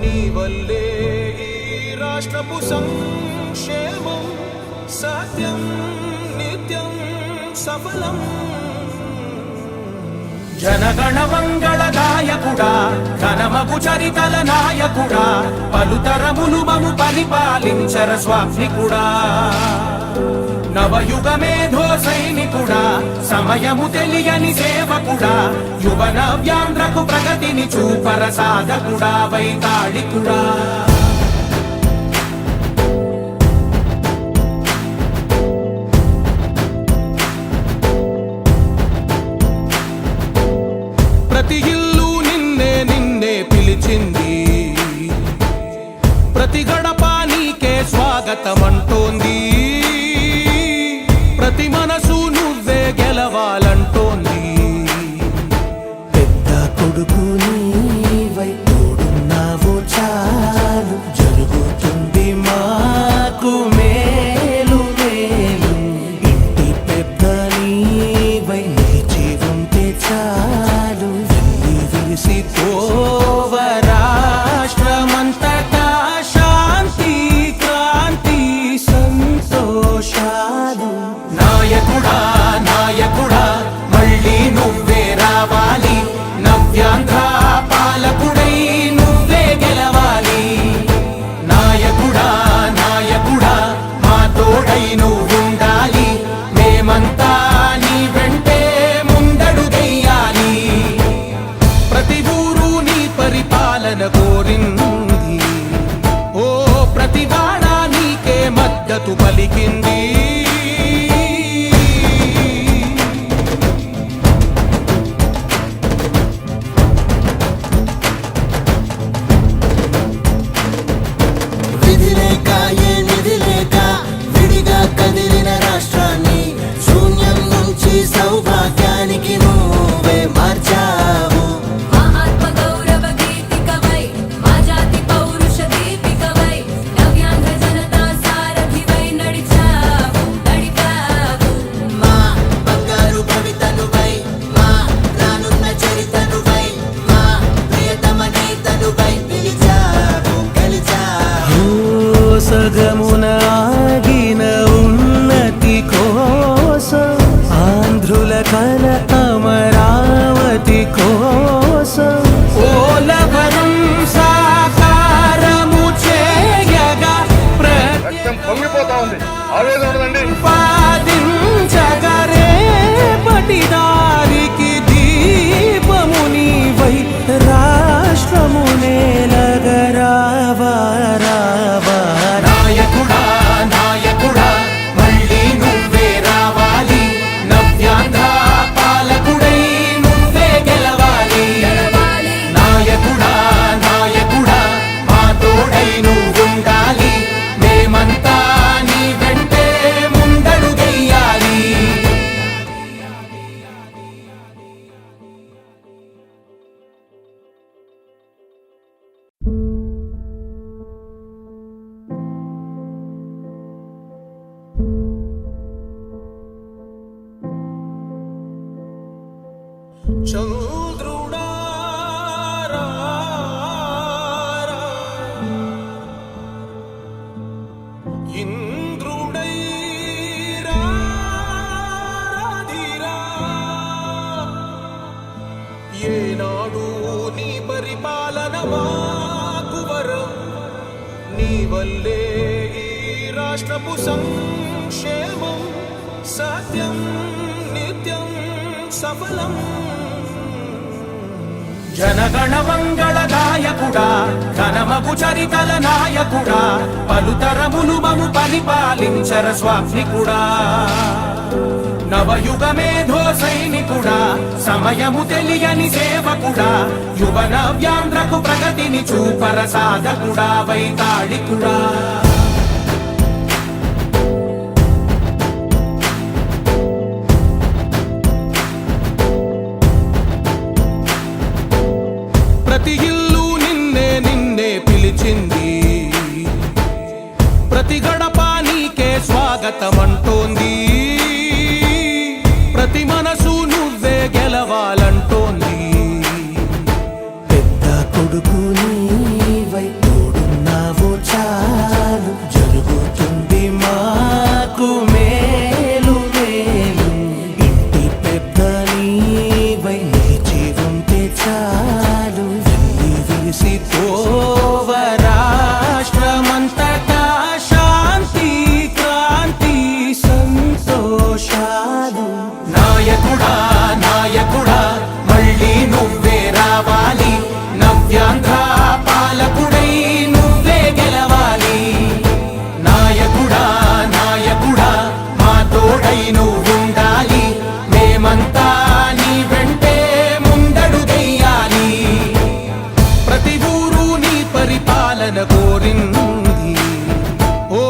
నీ వల్లే ఈ రాష్ట్రపు సంక్షేమం సత్యం నిత్యం సఫలం. జనగణ మంగళ గాయకుడా ఘనమగు చరితల నాయకుడా పలుతరములు మము పరిపాలించర స్వామికుడా. నవయుగ మేధో సైనికుడా సమయము తెలియని సేవకుడా యువన వ్యాంధ్రకు ప్రగతిని చూపర సాధకుడా వైతాళికుడా. ప్రతి ఇల్లు నిన్నే నిన్నే పిలిచింది, ప్రతి గడప నీకే స్వాగతమంటోంది, ప్రతి మనసు నువ్వే గెలవాలంటోంది. పెద్ద కొడుకు నీవై తోడున్నావు చాలు జరుగుతుంది మాకు మేలు మేలు. ఇంటి పెద్ద నీవై నిలిచి ఉంటే చాలు వెళ్ళి విరిసి పోవ రాష్ట్రమంతటా శాంతి క్రాంతి సంతోషాలు. నాయకుడా నాయకుడా మళ్ళీ నువ్వే రావాలి, నవ్యాంధ్ర పాలకుడై నువ్వే గెలవాలి. నాయకుడా నాయకుడా మా తోడై నువ్వుండాలి, మేమంతా నీ వెంటే ముందడుగెయ్యాలి. ప్రతి ఊరు నీ పరిపాలన కోరింది, ఓ ప్రతి వాడ నీకే మద్దతు పలికింది. సౌభాగ్యానికి నువ్వే మార్చావు. మా ఆత్మ గౌరవ గీతికవై మా జాతి పౌరుష దీపికవై నవ్యాంధ్ర జనతా సారథివై నడిచావు నడిపావు. మా బంగారు భవితనువై మా రానున్న చరితనువై మా ప్రియతమ నేతనువై పిలిచావు గెలిచావు. సగమున ఆగిన ఉన్నతి కోసం ఆంధ్రుల కల అమరావతి కోసం ఓలవరం సాకారము చేయగా పొంగిపోతా ఉంది, ఆవేదన ఉందండి. పాదించగరే పటిదారికి దీపము నీవై రాష్ట్రము నేలగరావా రావా. నాయకుడా నాయకుడా మళ్ళీ నువ్వే రావాలి, నవ్యాంధ్ర పాలకుడై నువ్వే గెలవాలి. నాయకుడా నాయకుడా మా తోడై నువ్వుండాలి, మేమంతా నీ వెంటే ముందడుగెయ్యాలి. చంద్రుడా రా రా, ఇంద్రుడై రాధిరా. ఏనాడు నీ పరిపాలన మాకు వరం, నీ వల్లే ఈ రాష్ట్రపు సంక్షేమం సత్యం నిత్యం సఫలం. జనగణ మంగళ గాయకుడా ఘనమగు చరితల నాయకుడా పలుతరములు మము పరిపాలించర స్వామికుడా. నవయుగ మేధో సైనికుడా సమయము తెలియని సేవకుడా యువన వ్యాంధ్రకు ప్రగతిని చూపర సాధకుడా వైతాళికుడా. ప్రతి ఇల్లు నిన్నే నిన్నే పిలిచింది, ప్రతి గడప నీకే స్వాగతమంటోంది, ప్రతి మనసు నువ్వే గెలవాలంటోంది. పెద్ద కొడుకు నీవై మురిసిపోవ రాష్ట్రమంతటా శాంతి క్రాంతి సంతోషాలు. నాయకుడా నాయకుడా మళ్ళీ నువ్వే రావాలి, నవ్యాంధ్ర పాలకుడై నువ్వే గెలవాలి. నాయకుడా నాయకుడా మా తోడై నువ్వుండాలి, మేమంతా నీ వెంటే ముందడుగెయ్యాలి. ప్రతి ఊరు నీ పరిపాలన కోరింది, ఓ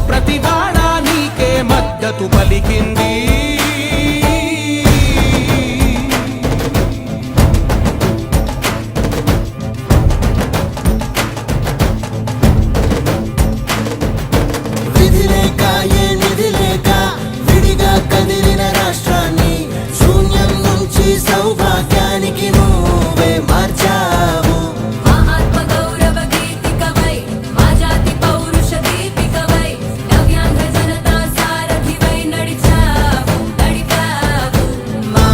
ప్రతివాడ నీకే మద్దతు పలికింది. విధి లేక ఏ నిధి లేక విడిగా కదిలిన రాష్ట్రాన్ని శూన్యం నుంచి సౌభాగ్యానికి నువ్వే మార్చావు. మా ఆత్మ గౌరవ గీతికవై మా జాతి పౌరుష దీపికవై నవ్యాంధ్ర జనతా సారథివై నడిచావు నడిపావు. మా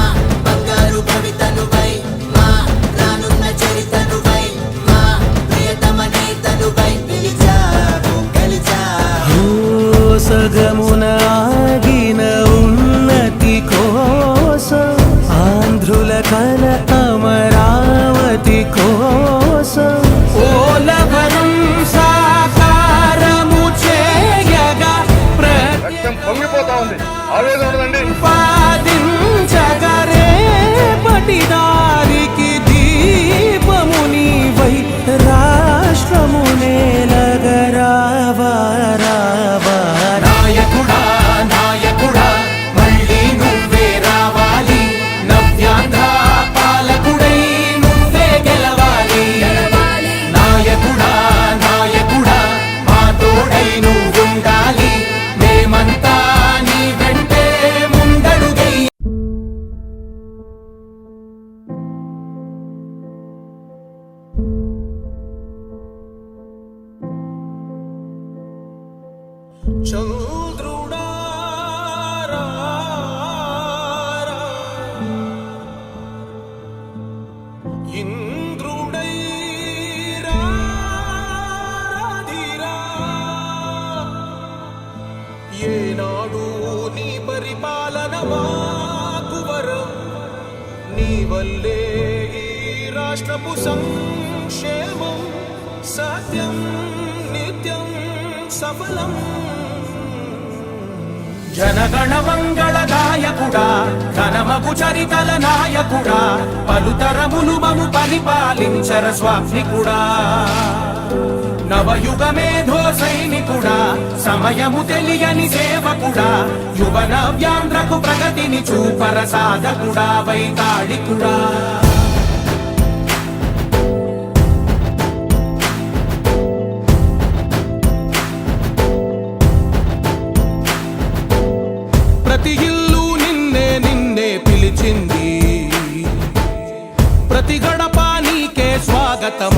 బంగారు భవితనువై మా రానున్న చరితనువై మా ప్రియతమ నేతనువై పిలిచావు గెలిచావు. సగమున ఆగిన ఉన్నతి కోసం ఆంధ్రుల కల అమరావతి కోసం ఓలవరం సాకారము చేయగా రక్తం పొంగిపోతా ఉంది, ఆవేదన ఉండదండి. ప్రతిపాదించగరే పటి దారికి దీపము నీవై రాష్ట్రము నేలగరావా రావా. నాయకుడా నాయకుడా మళ్ళీ నువ్వే రావాలి, నవ్యాంధ్ర పాలకుడై నువ్వే గెలవాలి. నాయకుడా నాయకుడా మా తోడై నువ్వుండాలి, మేమంతా నీ వెంటే ముందడుగెయ్యాలి. చంద్రుడా రా రా, ఇంద్రుడై రాధిరా. ఏనాడు నీ పరిపాలన మాకు వరం, నీ వల్లే ఈ రాష్ట్రపు సంక్షేమం సత్యం నిత్యం సఫలం. జనగణ మంగళ గాయకుడా ఘనమగు చరితల నాయకుడా, పలుతరములు మము పరిపాలించర స్వామికుడా. నవయుగ మేధో సైనికుడా సమయము తెలియని సేవకుడా, యువ నవ్యాంధ్రకు ప్రగతిని చూపర సాధకుడా వైతాళికుడా. ప్రతి ఇల్లు నిన్నే నిన్నే పిలిచింది, ప్రతి గడప నీకే స్వాగతం